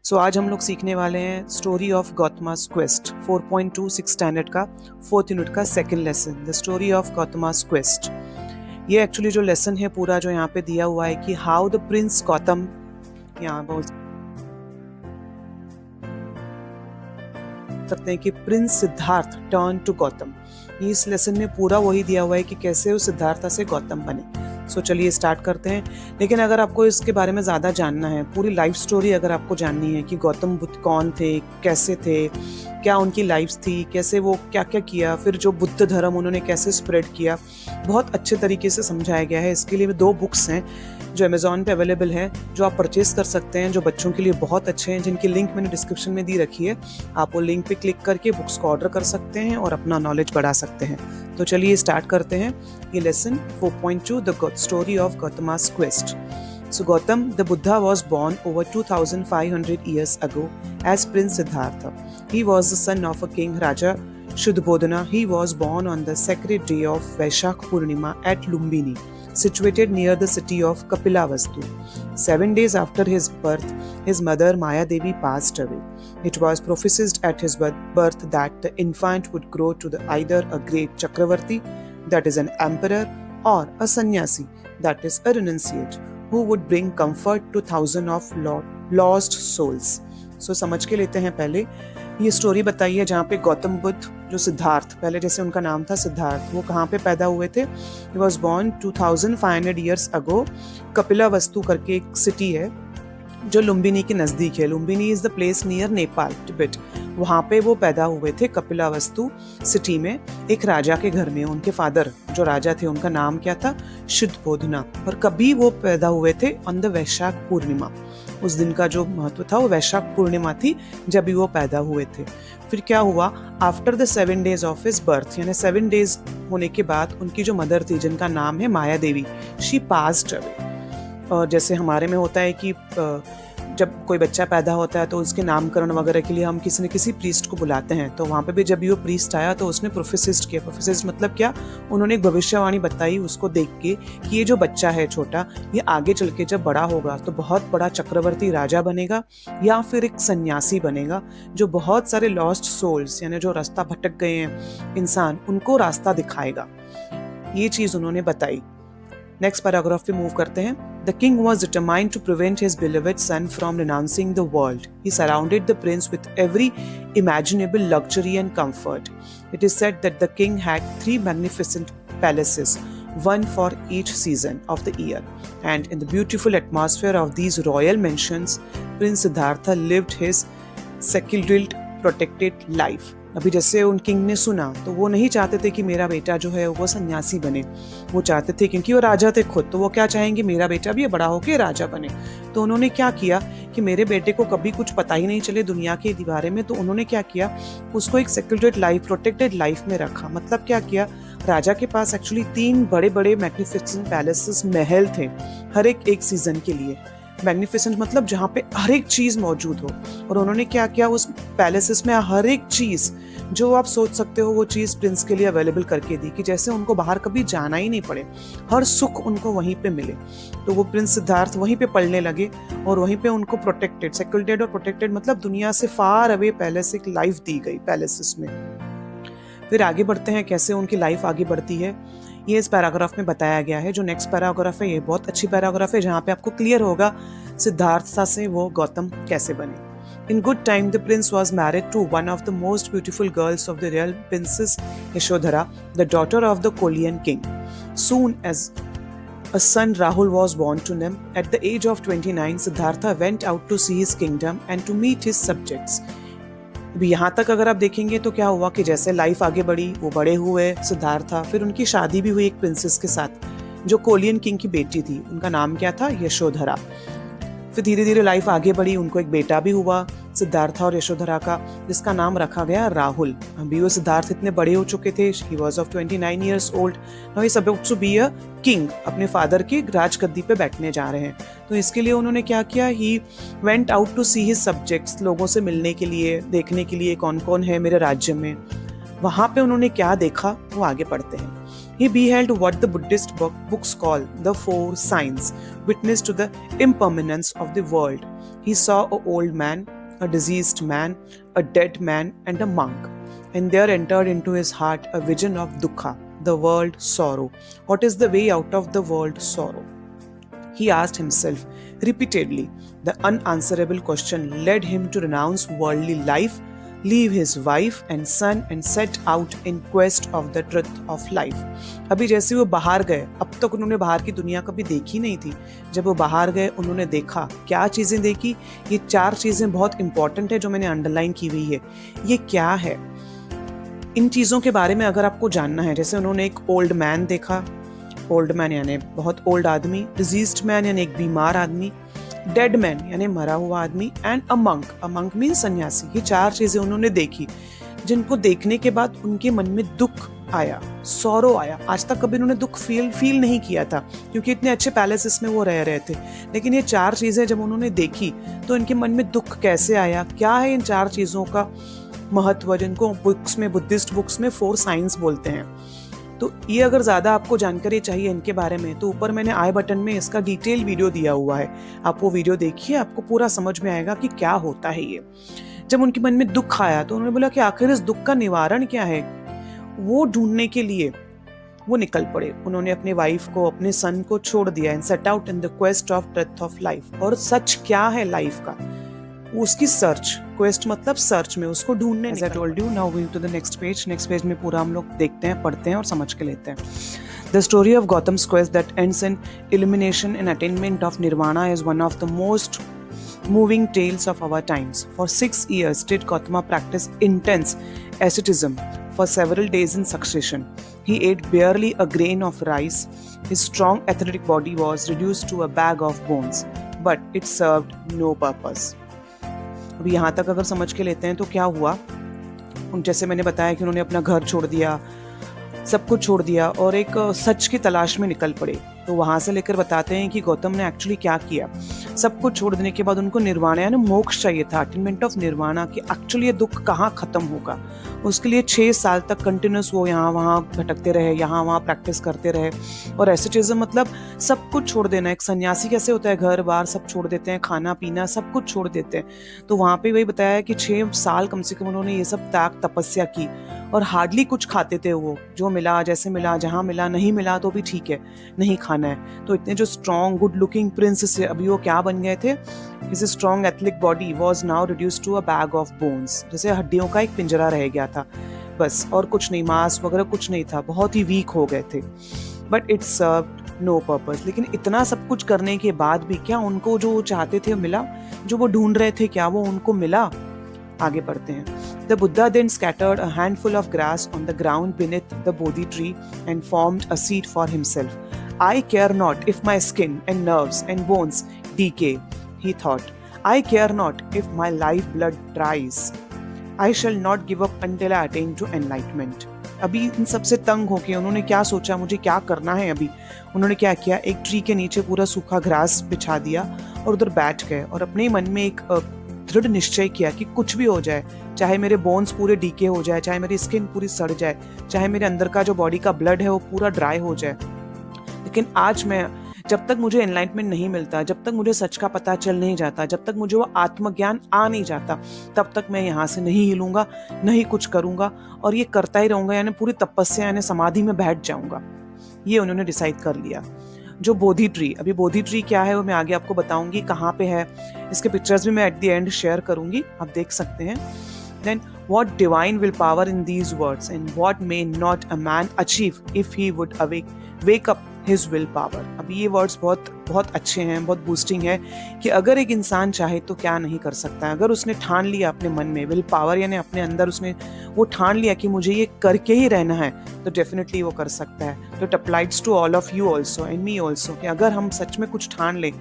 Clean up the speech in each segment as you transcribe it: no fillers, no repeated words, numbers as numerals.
सो आज हम लोग सीखने वाले हैं story of Gautama's quest 4.26 standard का 4th यूनिट का second lesson, the story of Gautama's quest. ये एक्चुअली जो लेसन है पूरा जो यहाँ पे दिया हुआ है कि हाउ द प्रिंस गौतम, यहाँ बोल सकते हैं कि prince Siddhartha turn to Gautam. इस लेसन में पूरा वही दिया हुआ है कि कैसे वो सिद्धार्थ से गौतम बने। सो चलिए स्टार्ट करते हैं। लेकिन अगर आपको इसके बारे में ज़्यादा जानना है, पूरी लाइफ स्टोरी अगर आपको जाननी है कि गौतम बुद्ध कौन थे, कैसे थे, क्या उनकी लाइफ थी, कैसे वो क्या क्या किया, फिर जो बुद्ध धर्म उन्होंने कैसे स्प्रेड किया, बहुत अच्छे तरीके से समझाया गया है। इसके लिए 2 बुक्स हैं जो अमेज़ॉन पे अवेलेबल है, जो आप परचेज कर सकते हैं, जो बच्चों के लिए बहुत अच्छे हैं, जिनकी लिंक मैंने डिस्क्रिप्शन में दी रखी है। आप वो लिंक पे क्लिक करके बुक्स को ऑर्डर कर सकते हैं और अपना नॉलेज बढ़ा सकते हैं। तो चलिए स्टार्ट करते हैं ये lesson 4.2 the story of Gautama's quest. So Gautam, the Buddha, was born over 2500 years ago as Prince Siddhartha. He was the son of a king, Raja Shuddhabodhana. He was born on the sacred day of Vaishakh Purnima at Lumbini, situated near the city of Kapilavastu. 7 days after his birth, his mother Maya Devi passed away. It was prophesied at his birth that the infant would grow to either a great Chakravarti, that is an emperor, or a sannyasi, that is a renunciate, who would bring comfort to thousands of lost souls. So समझ के लेते हैं पहले ये story बताई है जहाँ पे गौतम बुद्ध, जो सिद्धार्थ, पहले जैसे उनका नाम था सिद्धार्थ, वो कहाँ पे पैदा हुए थे। He was born 2500 years ago. कपिलावस्तु करके एक सिटी है जो लुम्बिनी के नज़दीक है। Lumbini is the place near Nepal, Tibet. वहाँ पे वो पैदा हुए थे कपिलावस्तु सिटी में, एक राजा के घर में। उनके फादर जो राजा थे उनका नाम क्या था? शुद्धबोधना। और कभी वो पैदा हुए थे ऑन द वैशाख पूर्णिमा। उस दिन का जो महत्व था वो वैशाख पूर्णिमा थी जब भी वो पैदा हुए थे। फिर क्या हुआ? After the 7 days of his birth, यानी 7 days होने के बाद उनकी जो मदर थी, जिनका नाम है माया देवी, शी पास्ड अवे। और जैसे हमारे में होता है कि जब कोई बच्चा पैदा होता है तो उसके नामकरण वगैरह के लिए हम किसी न किसी प्रीस्ट को बुलाते हैं। तो वहाँ पे भी जब वो प्रीस्ट आया तो उसने प्रोफेसिस्ट किया। प्रोफेसिस्ट मतलब क्या? उन्होंने एक भविष्यवाणी बताई उसको देख के कि ये जो बच्चा है छोटा, ये आगे चल के जब बड़ा होगा तो बहुत बड़ा चक्रवर्ती राजा बनेगा या फिर एक सन्यासी बनेगा जो बहुत सारे लॉस्ट सोल्स, यानी जो रास्ता भटक गए हैं इंसान, उनको रास्ता दिखाएगा। ये चीज़ उन्होंने बताई। नेक्स्ट पैराग्राफ पे मूव करते हैं। The king was determined to prevent his beloved son from renouncing the world. He surrounded the prince with every imaginable luxury and comfort. It is said that the king had 3 magnificent palaces, one for each season of the year. And in the beautiful atmosphere of these royal mansions, Prince Siddhartha lived his secluded, protected life. अभी जैसे उन king ने सुना तो वो नहीं चाहते थे कि मेरा बेटा जो है वो सन्यासी बने। वो चाहते थे, क्योंकि वो राजा थे खुद, तो वो क्या चाहेंगे? मेरा बेटा भी बड़ा होकर राजा बने। तो उन्होंने क्या किया कि मेरे बेटे को कभी कुछ पता ही नहीं चले दुनिया के बारे में। तो उन्होंने क्या किया? उसको एक सेक्रेटेड लाइफ, प्रोटेक्टेड लाइफ में रखा। मतलब क्या किया? राजा के पास एक्चुअली 3 बड़े बड़े मैग्निफिसेंट पैलेसेस, महल थे, हर एक सीजन के लिए। मैग्निफिसेंट मतलब जहाँ पे हर एक चीज़ मौजूद हो। और उन्होंने क्या किया? उस पैलेसेस में हर एक चीज़ जो आप सोच सकते हो वो चीज़ प्रिंस के लिए अवेलेबल करके दी, कि जैसे उनको बाहर कभी जाना ही नहीं पड़े, हर सुख उनको वहीं पे मिले। तो वो प्रिंस सिद्धार्थ वहीं पे पढ़ने लगे और वहीं पे उनको प्रोटेक्टेड, सेक्रेटेड और प्रोटेक्टेड मतलब दुनिया से फार अवे पैलेस एक लाइफ दी गई पैलेसेस में। फिर आगे बढ़ते हैं, कैसे उनकी लाइफ आगे बढ़ती है ये इस पैराग्राफ में बताया गया है। जो नेक्स्ट पैराग्राफ है ये बहुत अच्छी पैराग्राफ है, जहाँ पे आपको क्लियर होगा सिद्धार्थ से वो गौतम कैसे बने। In good time, the prince was married to one of the most beautiful girls of the realm, Princess Yashodhara, the daughter of the Kolian king. Soon as a son Rahul was born to them, at the age of 29, Siddhartha went out to see his kingdom and to meet his subjects. अभी यहाँ तक अगर आप देखेंगे तो क्या हुआ कि जैसे लाइफ आगे बढ़ी, वो बड़े हुए सिद्धार्था, फिर उनकी शादी भी हुई एक प्रिंसेस के साथ जो कोलियन किंग की बेटी थी। उनका नाम क्या था? यशोधरा। फिर धीरे धीरे लाइफ आगे बढ़ी, उनको एक बेटा भी हुआ सिद्धार्था और यशोधरा का, जिसका नाम रखा गया राहुल। अभी वो सिद्धार्थ इतने बड़े हो चुके थे, he was of 29 years old. Now he is about to be a king, अपने फादर की राजगद्दी पे बैठने जा रहे हैं। तो इसके लिए उन्होंने क्या किया? He went out to see his subjects, लोगों से मिलने के लिए, देखने के लिए कौन कौन है मेरे राज्य में। वहाँ पे उन्होंने क्या देखा वो आगे पढ़ते हैं। He beheld what the Buddhist books call the 4 signs, witness to the impermanence of the world. He saw an old man a diseased man, a dead man, and a monk. And there entered into his heart a vision of dukkha, the world sorrow. What is the way out of the world sorrow? He asked himself repeatedly. The unanswerable question led him to renounce worldly life, leave his wife and son and set out in quest of the truth of life. अभी जैसे वो बाहर गए, अब तक उन्होंने बाहर की दुनिया कभी देखी नहीं थी. जब वो बाहर गए उन्होंने देखा. क्या चीज़ें देखी? ये 4 चीज़ें बहुत इंपॉर्टेंट है जो मैंने अंडरलाइन की हुई है. ये क्या है? इन चीज़ों के बारे में अगर आपको जानना है, जैसे उन्होंने एक ओल्ड मैन देखा. ओल्ड मैन यानी बहुत ओल्ड आदमी, डिजीज्ड मैन यानी एक बीमार आदमी, डेड मैन यानी मरा हुआ आदमी, एंड अ मंक मीन सन्यासी. ये 4 चीजें उन्होंने देखी, जिनको देखने के बाद उनके मन में दुख आया, सौरो आया. आज तक कभी उन्होंने दुख फील नहीं किया था, क्योंकि इतने अच्छे पैलेसेस में वो रह रहे थे. लेकिन ये 4 चीजें जब उन्होंने देखी तो इनके मन में दुख कैसे आया? क्या है इन 4 चीजों का महत्व, जिनको बुक्स में, बुद्धिस्ट बुक्स में 4 साइंस बोलते हैं. तो ये अगर ज़्यादा आपको जानकारी चाहिए इनके बारे में, तो ऊपर मैंने आई बटन में इसका डिटेल वीडियो दिया हुआ है. आप वो वीडियो देखिए, आपको पूरा समझ में आएगा कि क्या होता है ये. जब उनके मन में दुख आया तो उन्होंने बोला कि आखिर इस दुख का निवारण क्या है. वो ढूंढने के लिए वो निकल पड़े. उन्होंने अपने वाइफ को, अपने सन को छोड़ दिया and set out in the quest of truth of life. और सच क्या है लाइफ का, उसकी सर्च, क्वेस्ट मतलब सर्च में, उसको ढूंढने. As I told you, now going to the next page. Next page में पूरा हम लोग देखते हैं, पढ़ते हैं और समझ के लेते हैं. The story of Gautam's quest that ends in illumination and attainment of nirvana is one of the most moving tales of our times. For 6 years did Gautama practice intense asceticism for several days in succession. He ate barely a grain of rice. His strong athletic body was reduced to a bag of bones, but it served no purpose. अभी यहाँ तक अगर समझ के लेते हैं तो क्या हुआ. जैसे मैंने बताया कि उन्होंने अपना घर छोड़ दिया, सब कुछ छोड़ दिया और एक सच की तलाश में निकल पड़े. तो वहाँ से लेकर बताते हैं कि गौतम ने एक्चुअली क्या किया. सब कुछ छोड़ देने के बाद उनको निर्वाणा यानी मोक्ष चाहिए था, अटेनमेंट ऑफ निर्वाणा, कि एक्चुअली ये दुख कहाँ खत्म होगा. उसके लिए 6 साल तक कंटिन्यूस वो यहाँ वहाँ भटकते रहे, यहाँ वहाँ प्रैक्टिस करते रहे. और एसेटिज्म मतलब सब कुछ छोड़ देना. एक सन्यासी कैसे होता है, घर बार सब छोड़ देते हैं, खाना पीना सब कुछ छोड़ देते हैं. तो वहाँ पे वही बताया कि 6 साल कम से कम उन्होंने ये सब त्याग तपस्या की. और हार्डली कुछ खाते थे वो, जो मिला जैसे मिला, जहाँ मिला, नहीं मिला तो भी ठीक है, नहीं खाना है. तो इतने जो स्ट्रॉन्ग गुड लुकिंग प्रिंस से अभी वो क्या बन गए थे. His strong athletic body was now reduced to a bag of bones. जैसे हड्डियों का एक पिंजरा रह गया था बस, और कुछ नहीं, मांस वगैरह कुछ नहीं था, बहुत ही वीक हो गए थे. But it served no purpose. लेकिन इतना सब कुछ करने के बाद भी क्या उनको जो वो चाहते थे मिला, जो वो ढूंढ रहे थे क्या वो उनको मिला. आगे पढ़ते हैं. The Buddha then scattered a handful of grass on the ground beneath the Bodhi tree and formed a seat for himself. I care not if my skin and nerves and bones decay, he thought. I care not if my life blood dries. I shall not give up until I attain to enlightenment. अभी इन सबसे तंग होके उन्होंने क्या सोचा, मुझे क्या करना है. अभी उन्होंने क्या किया, एक ट्री के नीचे पूरा सूखा घास बिछा दिया और उधर बैठ गए और अपने मन में एक दृढ़ निश्चय किया कि कुछ भी हो जाए, चाहे मेरे बोन्स पूरे डीके हो जाए, चाहे मेरी स्किन पूरी सड़ जाए, चाहे मेरे अंदर का जो बॉडी का ब्लड है वो पूरा ड्राई हो जाए, लेकिन आज मैं, जब तक मुझे एनलाइटमेंट नहीं मिलता, जब तक मुझे सच का पता चल नहीं जाता, जब तक मुझे वो आत्मज्ञान आ नहीं जाता, तब तक मैं यहाँ से नहीं हिलूंगा, नहीं कुछ करूंगा और ये करता ही रहूंगा, यानी पूरी तपस्या यानी समाधि में बैठ जाऊंगा. ये उन्होंने डिसाइड कर लिया. जो बोधि ट्री, अभी बोधि ट्री क्या है वो मैं आगे आपको बताऊंगी कहाँ पे है. इसके पिक्चर्स भी मैं एट द एंड शेयर करूंगी, आप देख सकते हैं. Then what divine willpower in these words, and what may not a man achieve if he would wake up his willpower. अभी ये वर्ड्स बहुत बहुत अच्छे हैं, बहुत बूस्टिंग है कि अगर एक इंसान चाहे तो क्या नहीं कर सकता है. अगर उसने ठान लिया अपने मन में, विल पावर यानी अपने अंदर उसने वो ठान लिया कि मुझे ये करके ही रहना है, तो डेफिनेटली वो कर सकता है. तो it applies to all of you also and me also, कि अगर हम सच में कुछ ठान लें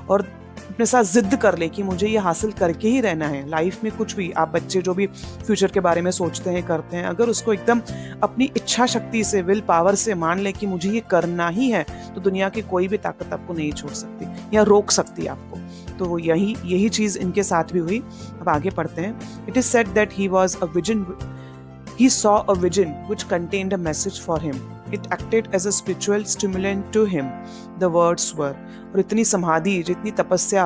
और अपने साथ जिद कर ले कि मुझे ये हासिल करके ही रहना है लाइफ में. कुछ भी आप बच्चे जो भी फ्यूचर के बारे में सोचते हैं, करते हैं, अगर उसको एकदम अपनी इच्छा शक्ति से, विल पावर से मान ले कि मुझे ये करना ही है, तो दुनिया की कोई भी ताकत आपको नहीं छोड़ सकती या रोक सकती आपको. तो यही चीज इनके साथ भी हुई. अब आगे पढ़ते हैं. It is said that he saw a vision which contained a message for him. It acted as a spiritual stimulant to him. The words were, और इतनी समाधि, जितनी तपस्या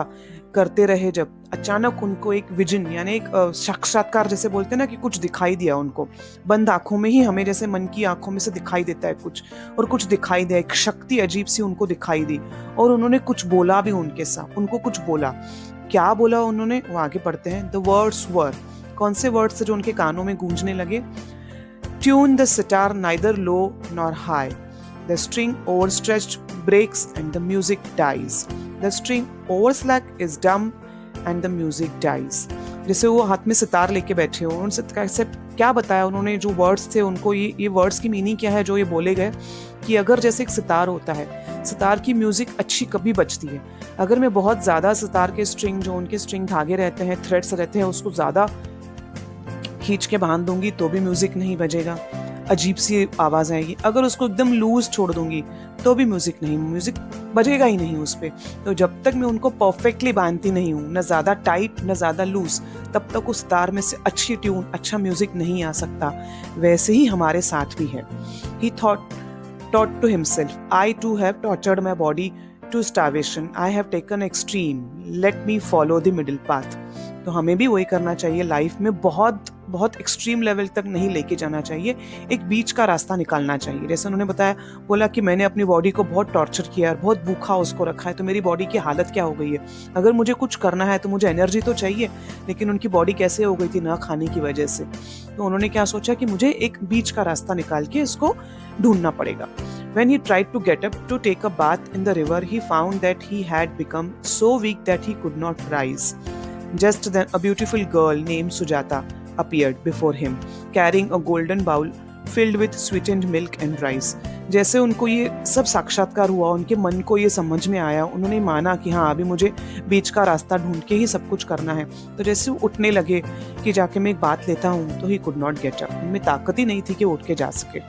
करते रहे जब अचानक उनको एक विजन यानी एक साक्षात्कार जैसे बोलते हैं ना कि कुछ दिखाई दिया उनको, बंद आंखों में ही हमें जैसे मन की आंखों में से दिखाई देता है कुछ, और कुछ दिखाई दिया, एक शक्ति अजीब सी उनको दिखाई दी और उन्होंने कुछ बोला भी उनके साथ, उनको कुछ बोला। क्या बोला उन्होंने वो आगे पढ़ते हैं। द वर्ड्स वर, कौन से वर्ड्स जो उनके कानों में गूंजने लगे। Tune the sitar neither low nor high, the string overstretched breaks and the music dies. The string overslack is dumb and the music dies. जैसे वो हाथ में सितार लेके बैठे हो, उनसे कैसे क्या बताया उन्होंने, जो वर्ड्स थे उनको, ये वर्ड्स की मीनिंग क्या है जो ये बोले गए कि अगर जैसे एक सितार होता है, सितार की म्यूजिक अच्छी कभी बजती है, अगर मैं बहुत ज़्यादा सितार के स्ट्रिंग, जो उनके स्ट्रिंग धागे रहते हैं, थ्रेड्स रहते हैं, उसको ज़्यादा खींच के बांध दूंगी तो भी म्यूजिक नहीं बजेगा, अजीब सी आवाज़ आएगी। अगर उसको एकदम लूज छोड़ दूंगी तो भी म्यूजिक बजेगा ही नहीं उस पर। तो जब तक मैं उनको परफेक्टली बांधती नहीं हूँ, न ज़्यादा टाइट न ज़्यादा लूज, तब तक उस तार में से अच्छी ट्यून, अच्छा म्यूजिक नहीं आ सकता। वैसे ही हमारे साथ भी है। ही taught to himself, I too have tortured my body to starvation. I have taken extreme. Let me follow the middle path. तो हमें भी वही करना चाहिए लाइफ में, बहुत एक्सट्रीम लेवल तक नहीं लेके जाना चाहिए, एक बीच का रास्ता निकालना चाहिए। जैसे उन्होंने बताया, बोला कि मैंने अपनी बॉडी को बहुत टॉर्चर किया और बहुत भूखा उसको रखा है, तो मेरी बॉडी की हालत क्या हो गई है। अगर मुझे कुछ करना है तो मुझे एनर्जी तो चाहिए, लेकिन उनकी बॉडी कैसे हो गई थी ना खाने की वजह से। तो उन्होंने क्या सोचा कि मुझे एक बीच का रास्ता निकाल के इसको ढूंढना पड़ेगा। When he tried to get up to take a bath in the river, he found that he had become so weak that he could not rise. Just then, a beautiful girl named Sujata appeared before him, carrying a golden bowl filled with sweetened milk and rice. जैसे उनको ये सब साक्षात्कार हुआ, उनके मन को ये समझ में आया, उन्होंने माना कि हाँ अभी मुझे बीच का रास्ता ढूंढ के ही सब कुछ करना है। तो जैसे वो उठने लगे कि जाके मैं एक बात लेता हूँ, तो he could not get up, उनमें ताकत ही नहीं थी कि उठ के जा सके।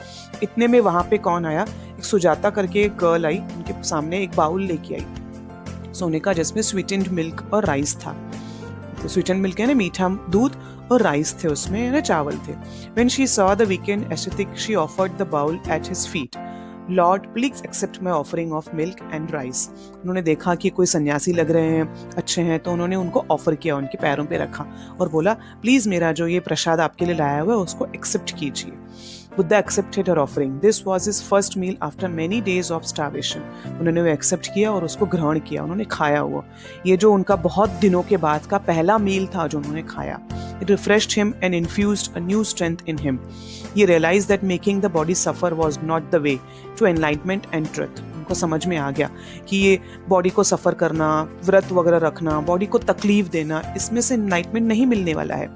इतने में वहाँ पे कौन आया, एक सुजाता करके एक गर्ल आई, उनके सामने एक बाउल लेके आई सोने का, जिसमें स्वीटेंड मिल्क और राइस था। तो स्वीटेंड मिल्क है ना, मीठा दूध, और राइस थे उसमें ना, चावल थे। When she saw the weekend ascetic, she offered the bowl at his feet. Lord, please accept my offering of milk and rice. उन्होंने देखा कि कोई सन्यासी लग रहे हैं, अच्छे हैं, तो उन्होंने उनको ऑफर किया, उनके पैरों पे रखा और बोला, प्लीज मेरा जो ये प्रसाद आपके लिए लाया हुआ है उसको एक्सेप्ट कीजिए। Buddha accepted her offering. This was his first meal after many days of starvation. उन्होंने वो एक्सेप्ट किया और उसको ग्रहण किया, उन्होंने खाया हुआ। ये जो उनका बहुत दिनों के बाद का पहला मील था जो उन्होंने खाया। It refreshed him and infused a new strength in him. He realized that making the body suffer was not the way to enlightenment and truth. उनको समझ में आ गया कि ये बॉडी को सफ़र करना, व्रत वगैरह रखना, बॉडी को तकलीफ देना, इसमें से एनलाइटमेंट नहीं मिलने वाला है,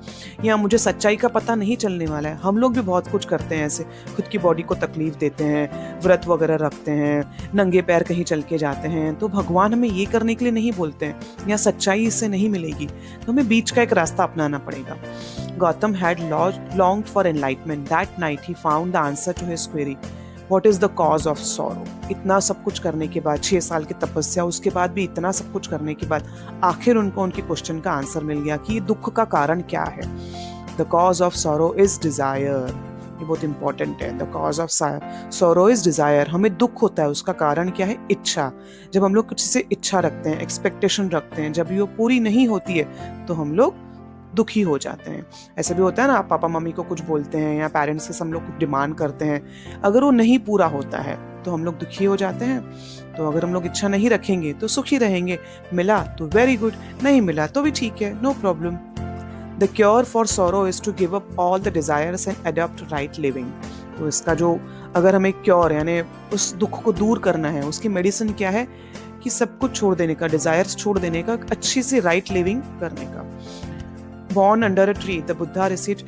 या मुझे सच्चाई का पता नहीं चलने वाला है। हम लोग भी बहुत कुछ करते हैं ऐसे, खुद की बॉडी को तकलीफ देते हैं, व्रत वगैरह रखते हैं, नंगे पैर कहीं चल के जाते हैं। तो भगवान हमें ये करने के लिए नहीं बोलते हैं, या सच्चाई इससे नहीं मिलेगी, तो हमें बीच का एक रास्ता अपनाना पड़ेगा। Gautam had longed for enlightenment. That night he found the answer to his query. What is the cause of sorrow? इतना सब कुछ करने के बाद, 6 साल की तपस्या, उसके बाद भी इतना सब कुछ करने के बाद आखिर उनको उनके क्वेश्चन का आंसर मिल गया कि ये दुख का कारण क्या है। The cause of sorrow is desire. ये बहुत इंपॉर्टेंट है। The cause of sorrow is desire. हमें दुख होता है, उसका कारण क्या है? इच्छा। जब हम लोग कुछ से इच्छा रखते हैं, एक्सपेक्टेशन रखते हैं, जब ये पूरी नहीं होती है तो हम लोग दुखी हो जाते हैं। ऐसा भी होता है ना, आप पापा मम्मी को कुछ बोलते हैं या पेरेंट्स से हम लोग कुछ डिमांड करते हैं, अगर वो नहीं पूरा होता है तो हम लोग दुखी हो जाते हैं। तो अगर हम लोग इच्छा नहीं रखेंगे तो सुखी रहेंगे, मिला तो वेरी गुड, नहीं मिला तो भी ठीक है, no problem. The cure for sorrow is to give up all the desires and adopt right living. तो इसका जो, अगर हमें क्योर यानी उस दुख को दूर करना है, उसकी मेडिसिन क्या है कि सब कुछ छोड़ देने का, डिजायर्स छोड़ देने का, अच्छी सी राइट लिविंग करने का। Born under a tree, the Buddha received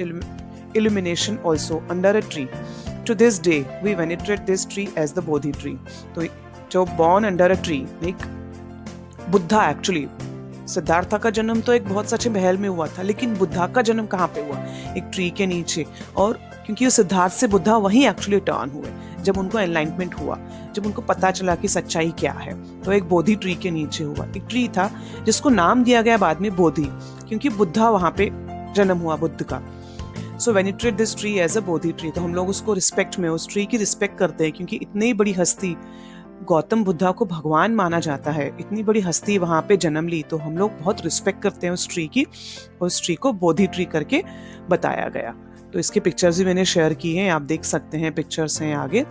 illumination also under a tree. To this day, we venerate this tree as the Bodhi tree. तो जो born under a tree, एक बुद्धा, एक्चुअली सिद्धार्था का जन्म तो एक बहुत सच्चे महल में हुआ था, लेकिन बुद्धा का जन्म कहाँ पे हुआ? एक ट्री के नीचे। और क्योंकि सिद्धार्थ से बुद्धा वहीं एक्चुअली टर्न हुए, जब उनको एनलाइटमेंट हुआ, जब उनको पता चला कि सच्चाई क्या है, तो एक बोधि ट्री के नीचे हुआ। एक ट्री था जिसको नाम दिया गया बाद में बोधि, क्योंकि बुद्धा वहां पे जन्म हुआ, बुद्ध का। So venerate this tree as a bodhi tree. तो हम लोग उसको रिस्पेक्ट में, उस ट्री की रिस्पेक्ट करते हैं, क्योंकि इतनी बड़ी हस्ती गौतम बुद्धा को भगवान माना जाता है, इतनी बड़ी हस्ती वहाँ पे जन्म ली, तो हम लोग बहुत रिस्पेक्ट करते हैं उस ट्री की। उस ट्री को बोधि ट्री करके बताया गया। तो इसके पिक्चर्स भी मैंने शेयर की हैं, आप देख सकते हैं, पिक्चर्स हैं आगे।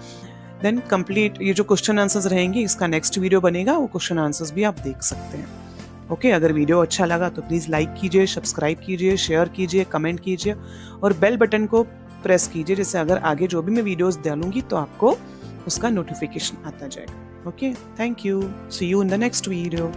देन कंप्लीट ये जो क्वेश्चन आंसर्स रहेंगे, इसका नेक्स्ट वीडियो बनेगा, वो क्वेश्चन आंसर्स भी आप देख सकते हैं। ओके, अगर वीडियो अच्छा लगा तो प्लीज़ लाइक कीजिए, सब्सक्राइब कीजिए, शेयर कीजिए, कमेंट कीजिए और बेल बटन को प्रेस कीजिए, जिससे अगर आगे जो भी मैं वीडियोस डालूंगी तो आपको उसका नोटिफिकेशन आता जाएगा। Okay, thank you, see you in the next video.